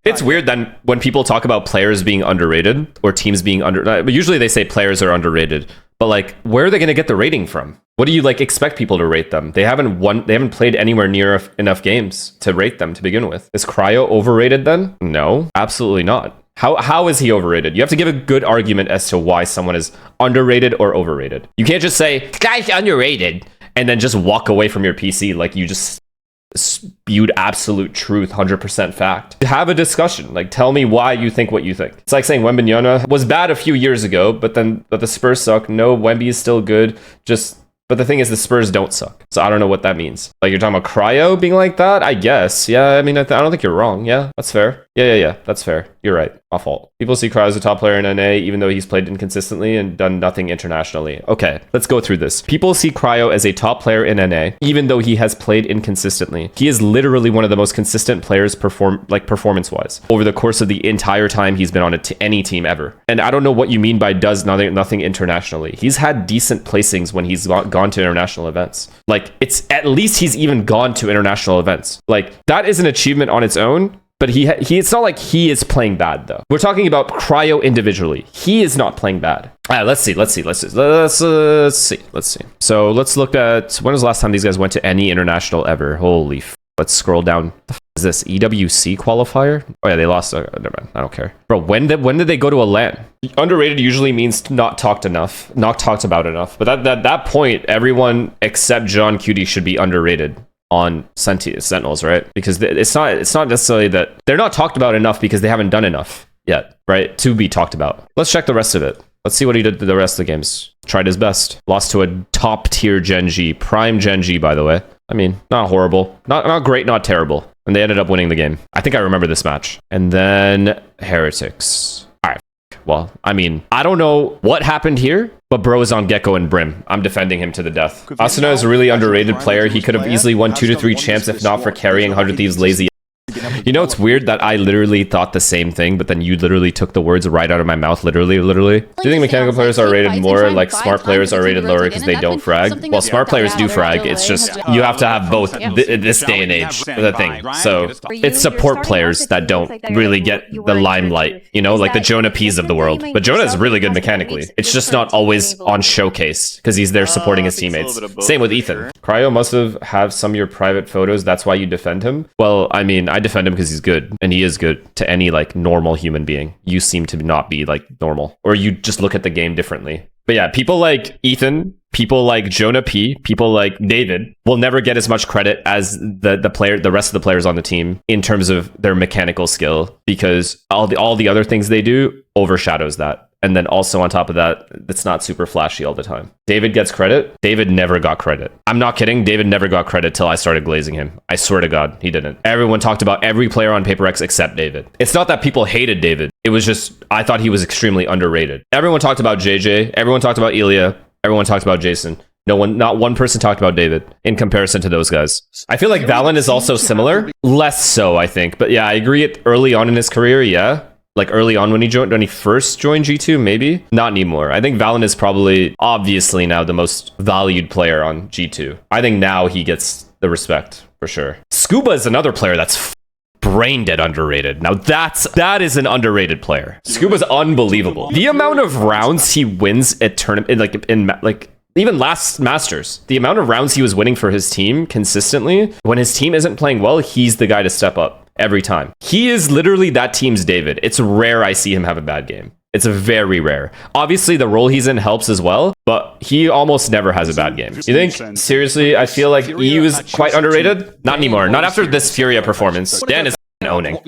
It's weird then when people talk about players being underrated or teams being usually they say players are underrated, but like, where are they going to get the rating from? What do you like expect people to rate them? They haven't played anywhere near enough games to rate them to begin with. Is Cryo overrated then? No, absolutely not. How is he overrated? You have to give a good argument as to why someone is underrated or overrated. You can't just say, guy's underrated, and then just walk away from your PC like you just spewed absolute truth, 100% fact. Have a discussion. Like, tell me why you think what you think. It's like saying Wembanyama was bad a few years ago, but the Spurs suck. No, Wemby is still good. But the thing is, the Spurs don't suck. So I don't know what that means. Like, you're talking about Cryo being like that? I guess. Yeah, I mean, I don't think you're wrong. Yeah, that's fair. Yeah, that's fair. You're right. My fault. People see Cryo as a top player in NA, even though he's played inconsistently and done nothing internationally. Okay, let's go through this. People see Cryo as a top player in NA, even though he has played inconsistently. He is literally one of the most consistent players performance-wise over the course of the entire time he's been on any team ever. And I don't know what you mean by does nothing internationally. He's had decent placings when he's gone to international events. Like, it's at least he's even gone to international events. Like, that is an achievement on its own. But it's not like he is playing bad, though. We're talking about Cryo individually. He is not playing bad. Let's see. So let's look at, when was the last time these guys went to any international ever? Holy f. Let's scroll down. What the f is this? EWC qualifier? Oh yeah, they lost. Never mind. I don't care. Bro, when did they go to a LAN? Underrated usually means not talked about enough. But at that point, everyone except John Cutie should be underrated on Sentinels, right? Because it's not necessarily that they're not talked about enough because they haven't done enough yet, right? To be talked about. Let's check the rest of it. Let's see what he did to the rest of the games. Tried his best. Lost to a top tier Gen G. Prime Gen G, by the way. I mean, not horrible. Not great, not terrible. And they ended up winning the game. I think I remember this match. And then Heretics. All right. Well, I mean, I don't know what happened here, but bro is on Gecko and Brim. I'm defending him to the death. Asuna is a really underrated player. He could have easily won 2 to 3 champs if not for carrying 100 Thieves lazy. You know, it's weird that I literally thought the same thing, but then you literally took the words right out of my mouth, literally. Do you think mechanical players are rated more, like smart players are rated lower because they don't frag? Well, smart players do frag. It's just, you have to have both this day and age, the thing. So, it's support players that don't really get the limelight, you know, like the Jonah P's of the world. But Jonah is really good mechanically. It's just not always on showcase, because he's there supporting his teammates. Same with Ethan. Cryo must have some of your private photos, that's why you defend him? Well, I mean, I defend him because he's good, and he is good to any like normal human being. You seem to not be like normal, or you just look at the game differently. But yeah, people like Ethan, people like Jonah P, people like David will never get as much credit as the rest of the players on the team in terms of their mechanical skill, because all the other things they do overshadows that. And then also on top of that, it's not super flashy all the time. David gets credit. David never got credit. I'm not kidding. David never got credit till I started glazing him. I swear to God, he didn't. Everyone talked about every player on Paper X except David. It's not that people hated David. It was just, I thought he was extremely underrated. Everyone talked about JJ. Everyone talked about Ilya. Everyone talked about Jason. Not one person talked about David in comparison to those guys. I feel like Valen is also similar. Less so, I think. But yeah, I agree. Early on in his career, yeah. Like early on when he first joined G2, maybe? Not anymore. I think Valen is probably, obviously now, the most valued player on G2. I think now he gets the respect, for sure. Scuba is another player that's brain dead underrated. Now that is an underrated player. Scuba's unbelievable. The amount of rounds he wins at tournament, even last Masters, the amount of rounds he was winning for his team consistently, when his team isn't playing well, he's the guy to step up every time. He is literally that team's David. It's rare I see him have a bad game. It's very rare. Obviously, the role he's in helps as well, but he almost never has a bad game. You think? Seriously, I feel like EU is quite underrated? Not anymore. Not after this Furia performance. Dan is owning.